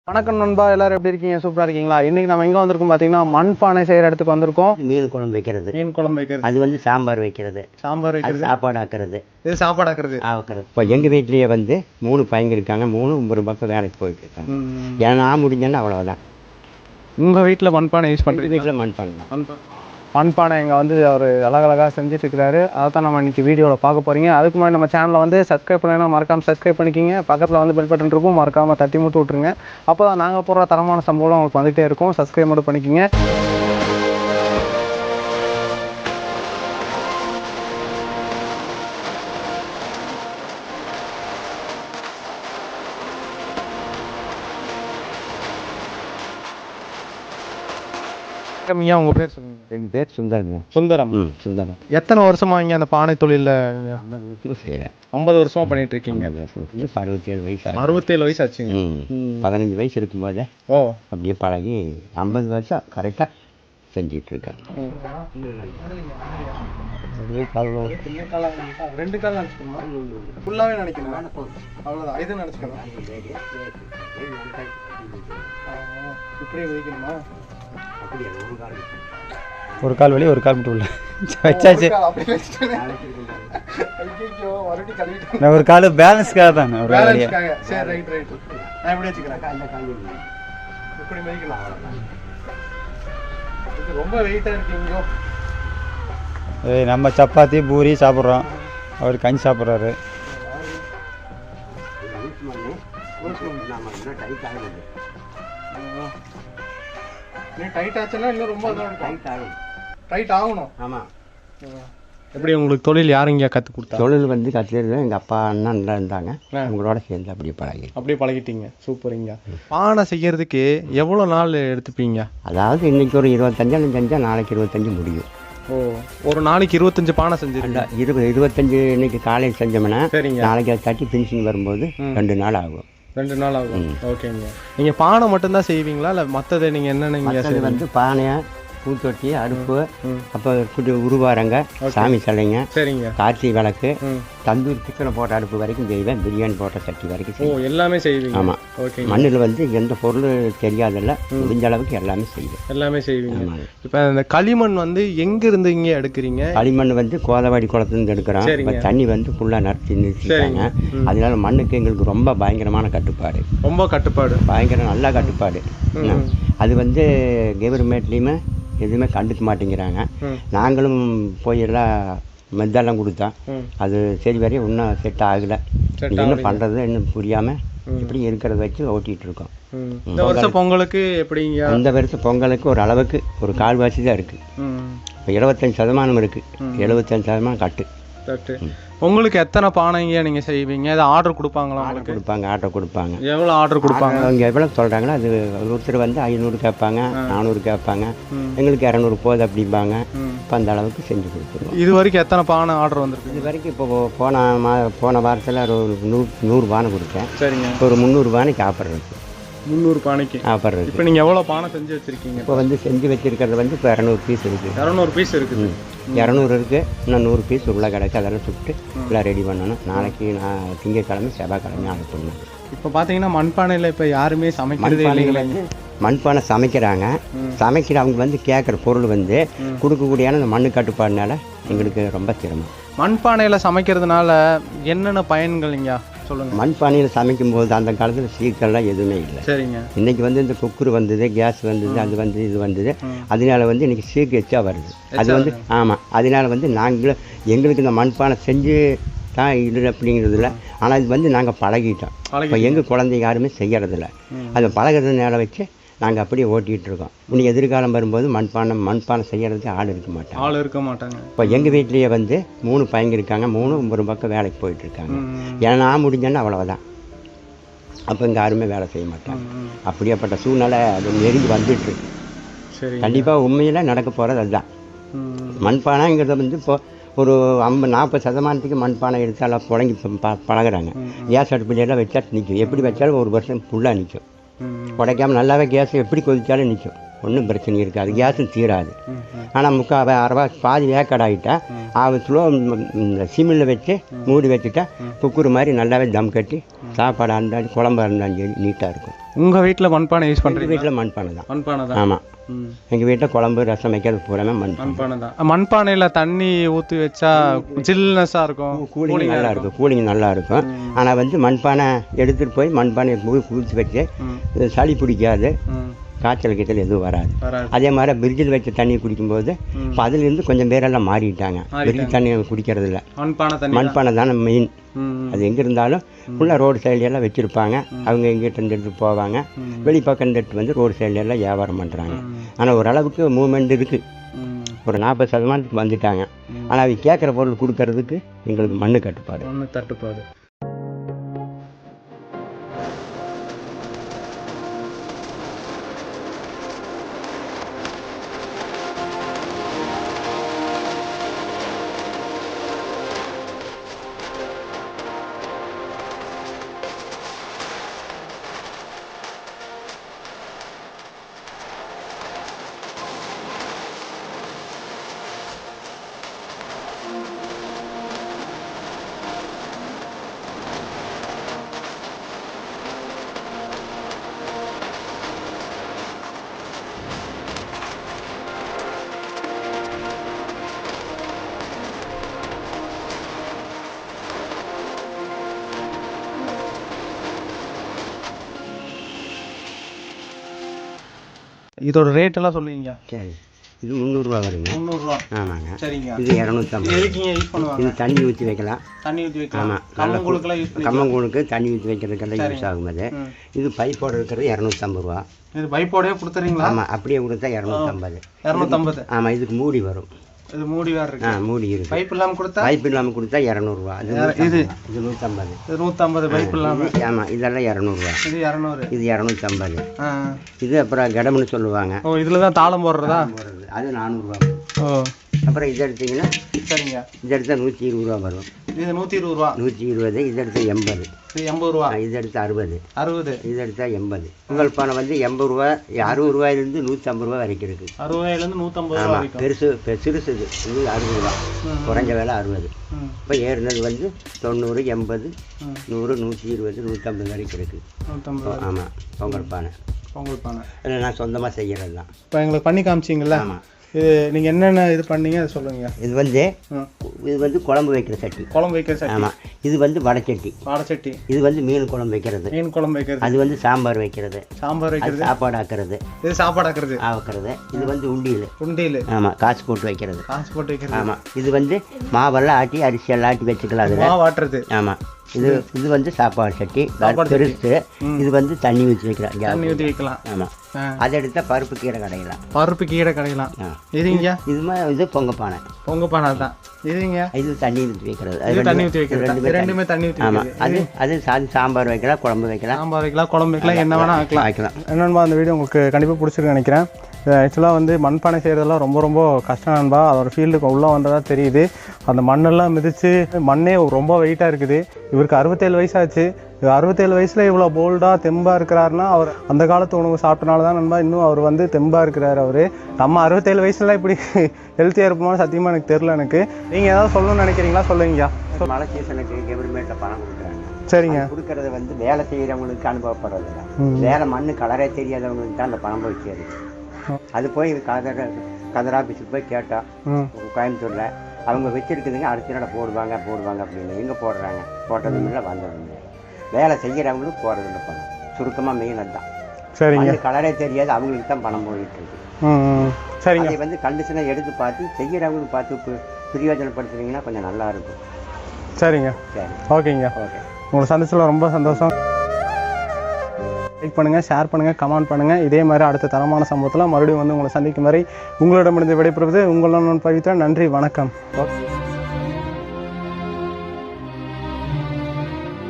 வணக்கம் நண்பா, எல்லாரும் எப்படி இருக்கீங்க? சூப்பரா இருக்கீங்களா? இன்னைக்கு நம்ம எங்க வந்திருக்கோம் பாத்தீங்கன்னா, மண்பானை செய்யற இடத்துக்கு வந்திருக்கோம். மீன் குழம்பு வைக்கிறது, அது வந்து சாம்பார் வைக்கிறது, சாப்பாடு ஆக்குறது, இது சாப்பாடு ஆக்குறது. இப்போ எங்கள் வீட்லேயே வந்து 3 பையங்க இருக்காங்க. 3 ஒரு பக்கம் வேலைக்கு போயிட்டு இருக்காங்க. ஏன்னா நான் முடிஞ்சேன்னா அவ்வளோதான். உங்க வீட்டில் மண்பானை யூஸ் பண்ணுறீங்க? வீட்டில் மண்பானை இங்கே வந்து அவர் அழகழகாக செஞ்சுட்டு இருக்கிறாரு. அதை தான் நம்ம இன்னைக்கு வீடியோவில் பார்க்க போகிறீங்க. அதுக்கு முன்னாடி நம்ம சேனலை வந்து சப்ஸ்கிரைப் பண்ணலாம், மறக்காமல் சப்ஸ்கிரைப் பண்ணிக்கிங்க. பக்கத்தில் வந்து பெல் பட்டன் இருக்கும், மறக்காமல் தட்டி மட்டும் விட்ருங்க. அப்போ தான் நாங்கள் போடுற தரமான சம்பளம் உங்களுக்கு வந்துகிட்டே இருக்கும். சப்ஸ்கிரைப் மட்டும் பண்ணிக்கிங்க. உங்க பேர் சொல்லுங்க. எங்கள் பேர் சுந்தரம். சுந்தரம். எத்தனை வருஷமா இங்கே அந்த பானை தொழிலில் செய்கிறேன்? 50 வருஷமா பண்ணிட்டு இருக்கீங்க. 67 வயசு. 67 வயசு ஆச்சுங்க. 15 வயசு இருக்கும்போதே அப்படியே பழகி 50 வருஷம் கரெக்டாக செஞ்சிட்டு இருக்கேன். 2 கால் நினச்சிக்கணும், ஃபுல்லாகவே நினைக்கணும், அவ்வளோதான். இது நினச்சிக்கணும், இப்படி வைக்கணுமா? ஒரு கால் வழி ஒரு கால் மட்டும் உள்ள வச்சாச்சு. நான் ஒரு கால் பேலன்ஸ்க்காக தான் ஒரு கால் வழியா. சரி, ரைட் ரைட். நான் இப்படி வச்சுக்கிறேன். இப்படி வைக்கலாம். இது ரொம்ப வெயிட்டாக இருக்கீங்க. நம்ம சப்பாத்தி பூரி சாப்பிட்றோம், அவர் கஞ்சி சாப்பிட்றாரு. டைட் ஆச்சுன்னா இன்னும் ரொம்ப டைட் ஆகணும். ஆமாம். எப்படி உங்களுக்கு தொழில் யாரும் இங்கே கற்றுக் கொடுத்தா? தொழில் வந்து கற்றுக்கிறது எங்கள் அப்பா அண்ணா நல்லா இருந்தாங்க. உங்களோட சேர்ந்து அப்படியே பழகிட்டீங்க. சூப்பருங்க. பானை செய்யறதுக்கு எவ்வளோ நாள் எடுத்துப்பீங்க? அதாவது இன்னைக்கு ஒரு 25 செஞ்சால் நாளைக்கு 25 முடியும். ஒரு நாளைக்கு 25 பானை செஞ்சுருங்க. 25 இன்னைக்கு காலையில் செஞ்சோம்னா நாளைக்கு அதை தட்டி ஃபினிஷிங் வரும்போது 2 நாள் ஆகும். 2 நாள் ஆகும். ஓகேங்க. நீங்கள் பானை மட்டும்தான் செய்வீங்களா, இல்லை மற்றதை நீங்கள் என்னென்ன வந்து பானை, பூத்தொட்டி, அடுப்பு, அப்போ குட்டி உருவாரங்க, சாமி சிலைங்க, சரிங்க, கார்த்திகை விளக்கு, தந்தூரி சிக்கனை போட்ட அடுப்பு வரைக்கும் செய்வேன், பிரியாணி போட்ட சட்டி வரைக்கும் எல்லாமே செய்வீங்க. ஆமாம். ஓகே. மண்ணில் வந்து எந்த பொருள் தெரியாதில்ல, முடிஞ்ச அளவுக்கு எல்லாமே செய்வேன். எல்லாமே செய்வீங்க. இப்போ இந்த களிமண் வந்து எங்கேருந்து இங்கே எடுக்கிறீங்க? களிமண் வந்து கோதவாடி குளத்துலேருந்து எடுக்கிறோம். இப்போ தண்ணி வந்து ஃபுல்லாக நிறுத்திட்டாங்க. அதனால மண்ணுக்கு எங்களுக்கு ரொம்ப பயங்கரமான கட்டுப்பாடு. பயங்கர நல்ல கட்டுப்பாடு. அது வந்து கவர்மெண்ட்லேயுமே எதுவுமே கண்டுக்க மாட்டேங்கிறாங்க. நாங்களும் போய் எல்லாம் மெத்தெல்லாம் கொடுத்தோம். அது சரி வரையும் இன்னும் செட் ஆகலை. என்ன பண்ணுறது இன்னும் புரியாமல் இப்படி இருக்கிறத வச்சு ஓட்டிகிட்டு இருக்கோம். இந்த வருஷம் பொங்கலுக்கு எப்படிங்க? இந்த வருஷம் பொங்கலுக்கு ஒரு அளவுக்கு ஒரு கால்வாசி தான் இருக்குது. இப்போ 75% இருக்குது. 75% கட்டு. உங்களுக்கு எத்தனை பானைங்க நீங்கள் செய்வீங்க? அதை ஆர்டர் கொடுப்பாங்களா? ஆர்டர் கொடுப்பாங்க. எவ்வளோ ஆர்டர் கொடுப்பாங்க? அவங்க எவ்வளோ சொல்கிறாங்களோ அது ஒருத்தர் வந்து 500 கேட்பாங்க, 400 கேட்பாங்க, எங்களுக்கு 200 போகுது அப்படிம்பாங்க. இப்போ அந்த அளவுக்கு செஞ்சு கொடுத்துருவோம். இது வரைக்கும் எத்தனை பானை ஆர்டர் வந்துருக்கு? இது வரைக்கும் இப்போ போன வாரத்தில் ஒரு 100 பானை கொடுத்தேன். சரிங்க. இப்போ ஒரு 300 பானைக்கு ஆஃபர் இருக்குது. 300 பானைக்கு ஆஃபர் இருக்குது. இப்போ நீங்கள் எவ்வளோ பானை செஞ்சு வச்சுருக்கீங்க? இப்போ வந்து செஞ்சு வச்சுருக்கிறது வந்து இப்போ 200 பீஸ் இருக்குது. 200 பீஸ் இருக்குது. 200 இருக்குது. இன்னும் 100 பீஸ் உள்ள கிடக்கு. அதெல்லாம் சுட்டு எல்லாம் ரெடி பண்ணணும். நாளைக்கு நான் திங்கட்கிழமை செவ்வாய்க்கிழமை அனுப்பணும். இப்போ பார்த்தீங்கன்னா மண்பானையில் இப்போ யாருமே சமைக்கிறதே இல்லைங்களா? மண்பானை சமைக்கிறாங்க. சமைக்கிற அவங்க வந்து கேட்குற பொருள் வந்து கொடுக்கக்கூடியான அந்த மண்ணு கட்டுப்பாடுனால எங்களுக்கு ரொம்ப சிரமம். மண்பானையில் சமைக்கிறதுனால என்னென்ன பயன்கள் இங்கே சொல்லுங்கள்? மண்பானையில் சமைக்கும்போது அந்த காலத்தில் சீக்கிரம்லாம் எதுவுமே இல்லை. சரிங்க. இன்றைக்கி வந்து இந்த குக்கர் வந்தது, கேஸ் வந்தது, அது வந்து இது வந்தது. அதனால வந்து இன்றைக்கி சீக்கு எச்சா வருது. அது வந்து ஆமாம். அதனால வந்து நாங்களும் எங்களுக்கு இந்த மண்பானை செஞ்சு தான் இல்லை அப்படிங்கிறதில்ல. ஆனால் இது வந்து நாங்கள் பழகிட்டோம். இப்போ எங்கள் குழந்தைங்க யாருமே செய்கிறதில்ல. அதை பழகிறதுனால வச்சு நாங்கள் அப்படியே ஓட்டிகிட்டு இருக்கோம். இன்னைக்கு எதிர்காலம் வரும்போது மண்பானை செய்கிறதுக்கு ஆள் இருக்க மாட்டாங்க. இப்போ எங்கள் வீட்லேயே வந்து 3 பையங்க இருக்காங்க. 3 ஒரு பக்கம் வேலைக்கு போயிட்டுருக்காங்க. ஏன்னா நான் முடிஞ்சேன்னா அவ்வளோதான். அப்போ இங்கே யாருமே வேலை செய்ய மாட்டாங்க. அப்படியேப்பட்ட சூழ்நிலை அது நெருங்கி வந்துட்டுருக்கு. கண்டிப்பாக உண்மையில் நடக்க போகிறது அதுதான். மண்பானைங்கிறத வந்து இப்போ ஒரு 40% மண்பானை எடுத்தாலும் புழங்கி பழகிறாங்க. கேஸ் அடுப்புலாம் வச்சா நிற்கும். எப்படி வச்சாலும் ஒரு வருஷம் ஃபுல்லாக நிற்கும். உடைக்காமல் நல்லாவே கேஸ் எப்படி கொதித்தாலும் நிற்கும். ஒன்றும் பிரச்சனை இருக்காது. கேஸும் தீராது. ஆனால் பாதி வேக்காடாகிட்டா ஸ்லோ இந்த சிமிழில் வச்சு மூடி வச்சுட்டா குக்கர் மாதிரி நல்லாவே தம் கட்டி சாப்பாடு இருந்தாலும் குழம்பா இருந்தாலும் சரி நீட்டாக இருக்கும். உங்கள் வீட்டில் மண்பானை யூஸ் எங்கள் பண்ணுறீங்க? வீட்டில் மண்பானை தான். மண்பானை தான். ஆமாம், எங்கள் வீட்டில் குழம்பு ரசம் வைக்கிறது பூராமே மண்பானை தான். மண்பானையில் தண்ணி ஊற்றி வச்சா ஜில்னஸாக இருக்கும், கூலிங் நல்லா இருக்கும். கூலிங் நல்லா இருக்கும். ஆனால் வந்து மண்பானை எடுத்துகிட்டு போய் மண்பானையை ஊற்றி வச்சு சளி பிடிக்காது, காய்ச்சல் கீச்சல் எதுவும் வராது. அதே மாதிரி பிரிட்ஜில் வச்ச தண்ணி குடிக்கும்போது இப்போ அதுலேருந்து கொஞ்சம் பேரெல்லாம் மாறிட்டாங்க. பிரிட்ஜ் தண்ணி குடிக்கிறது இல்லை, மண்பானை தானே மெயின். அது எங்கே இருந்தாலும் ஃபுல்லாக ரோடு சைட்லெல்லாம் வச்சுருப்பாங்க. அவங்க எங்கிட்ட எடுத்து போவாங்க. வெளி பக்கம் எடுத்து வந்து ரோடு சைட்லெல்லாம் வியாபாரம் பண்ணுறாங்க. ஆனால் ஓரளவுக்கு மூவ்மெண்ட் இருக்குது. ஒரு 40% வந்துட்டாங்க. ஆனால் அவங்க கேட்குற பொருள் கொடுக்கறதுக்கு எங்களுக்கு மண்ணு தட்டுப்பாடு. இதோட ரேட் எல்லாம் சொல்லுவீங்க? சரி, இது 300 ரூபா வருங்க. 300 ரூபா. ஆமாங்க. சரிங்க. இது 250. எதுக்குங்க யூஸ் பண்ணுவாங்க? இது தண்ணி ஊற்றி வைக்கலாம். தண்ணி ஊற்றி வைக்கலாம். ஆமாம், கம்மங்கூழுக்கெல்லாம் யூஸ் பண்ணி கம்மங்கூழுக்கு தண்ணி ஊற்றி வைக்கிறதுக்கெல்லாம் யூஸ் ஆகும். அது இது பைப்போட இருக்கிறது 250 ரூபா. இது பைப்போடவே கொடுத்துறீங்களா? ஆமாம், அப்படியே கொடுத்தா 250. 250. ஆமாம், இதுக்கு மூடி வரும். இது மூடி வேறு இருக்கு. மூடி இருக்கு. பைப் இல்லாமல் கொடுத்தா? பைப் இல்லாமல் கொடுத்தா 200 ரூபா. இது 150. இது 150 பைப் இல்லாமல். ஆமாம், இதெல்லாம் 200 ரூபா. இது 200. இது 250. இது அப்புறம் கடம்னு சொல்லுவாங்க. ஓ, இதில் தான் தாளம் போடுறதா? அது 400 ரூபா. ஓ, அப்புறம் இது எடுத்தீங்கன்னா சரிங்க, இது எடுத்தால் 120 ரூபா வரும். இது 120 ரூபா. 120. இது எடுத்தால் 80. இது 80 ரூபா. இது எடுத்தால் 60. 60. இது எடுத்தால் 80. உங்கள் பணம் வந்து 80 ரூபா, 60 ரூபாயிலிருந்து 150 ரூபா வரைக்கும் இருக்குது. 60 ரூபாயிலேருந்து 150 ரூபா வரைக்கும். சிறுசு இது 60 ரூபா. குறைஞ்ச வேலை 60. இப்போ ஏறினது வந்து 90, 80, 100, 120, 150 வரைக்கும் இருக்குது. 150. ஆமாம், பொங்கல் பானை. இல்லை, நான் சொந்தமாக செய்கிறது தான். இப்போ எங்களுக்கு பண்ணி காமிச்சிங்களா? ஆமாம். இது நீங்கள் என்னென்ன இது பண்ணீங்க அதை சொல்லுங்க. இது வந்து குழம்பு வைக்கிற சட்டி. ஆமாம். இது வந்து வடைச்சட்டி. இது வந்து மீன் குழம்பு வைக்கிறது. அது வந்து சாம்பார் வைக்கிறது. சாப்பாடு ஆக்குறது. இது வந்து உண்டியல். ஆமாம், காசு போட்டு வைக்கிறது. ஆமாம். இது வந்து மாவெல்லாம் ஆட்டி அரிசியெல்லாம் ஆட்டி வச்சுக்கலாம் அதில். ஆமாம். இது வந்து சாப்பாடு சட்டி பெருசு. இது வந்து தண்ணி ஊற்றி வைக்கலாம். ஆமாம். அதை எடுத்தால் பருப்பு கீரை கடையலாம். இது பொங்க பானை தான். இது தண்ணி ஊற்றி வைக்கிறது. ஆமாம். அது சாம்பார் வைக்கலாம், குழம்பு வைக்கலாம், என்ன வேணால் வைக்கலாம். என்னன்பா, அந்த வீடியோ உங்களுக்கு கண்டிப்பாக பிடிச்சிருக்கு நினைக்கிறேன். ஆக்சுவலாக வந்து மண்பானை செய்கிறதெல்லாம் ரொம்ப ரொம்ப கஷ்டம் நண்பா. அதோட ஃபீல்டுக்கு உள்ளே வந்ததாக தெரியுது. அந்த மண்ணெல்லாம் மிதித்து மண்ணே ரொம்ப வெயிட்டாக இருக்குது. இவருக்கு 67 வயசாச்சு. 67 வயசில் இவ்வளோ போல்டாக தெம்பாக இருக்கிறாருன்னா அவர் அந்த காலத்து உணவு சாப்பிட்டனால தான் நண்பா இன்னும் அவர் வந்து தெம்பாக இருக்கிறார். அவர் நம்ம 67 வயசுலாம் இப்படி ஹெல்த்தியாக இருப்போம்னு சத்தியமாக எனக்கு தெரில. எனக்கு நீங்கள் ஏதாவது சொல்லணும்னு நினைக்கிறீங்களா? சொல்லுங்கய்யா. மழை சீசனுக்கு கவர்மெண்ட்டில் பணம் கொடுக்குறாங்க. சரிங்க. கொடுக்கறது வந்து வேலை செய்கிறவங்களுக்கு அனுபவப்படுறதில்ல. வேலை மண்ணு கலரே தெரியாதவங்களுக்கு தான் அந்த பணம் போய் சேருது. அது போய் கதர் ஆஃபீஸுக்கு போய் கேட்டோம் கோயம்புத்தூரில். அவங்க வச்சுருக்குதுங்க, அடுத்த நாள் போடுவாங்க அப்படின்னு. எங்கே போடுறாங்க? போட்டதும் இல்லை, வந்ததும் இல்லை. வேலை செய்கிறவங்களுக்கு போகிறதில்ல பணம். சுருக்கமாக மெயின் அதுதான். சரிங்க. கலரே தெரியாது, அவங்களுக்கு தான் பணம் போயிட்டு இருக்கு. சரிங்க. அதை வந்து கண்டிஷனை எடுத்து பார்த்து செய்கிறவங்களுக்கு பார்த்து பிரயோஜனப்படுத்துனீங்கன்னா கொஞ்சம் நல்லா இருக்கும். சரிங்க. சரி, ஓகேங்க. ஓகே, உங்களை சந்திச்சதில் ரொம்ப சந்தோஷம். லைக் பண்ணுங்கள், ஷேர் பண்ணுங்கள், கமெண்ட் பண்ணுங்கள். இதே மாதிரி அடுத்த தரமான சம்பவத்தில் மறுபடியும் வந்து உங்களை சந்திக்கும் வரை உங்களிடமிருந்து விடைபெறுவது உங்களுடன் பவித்ரா. நன்றி, வணக்கம். ஓகே.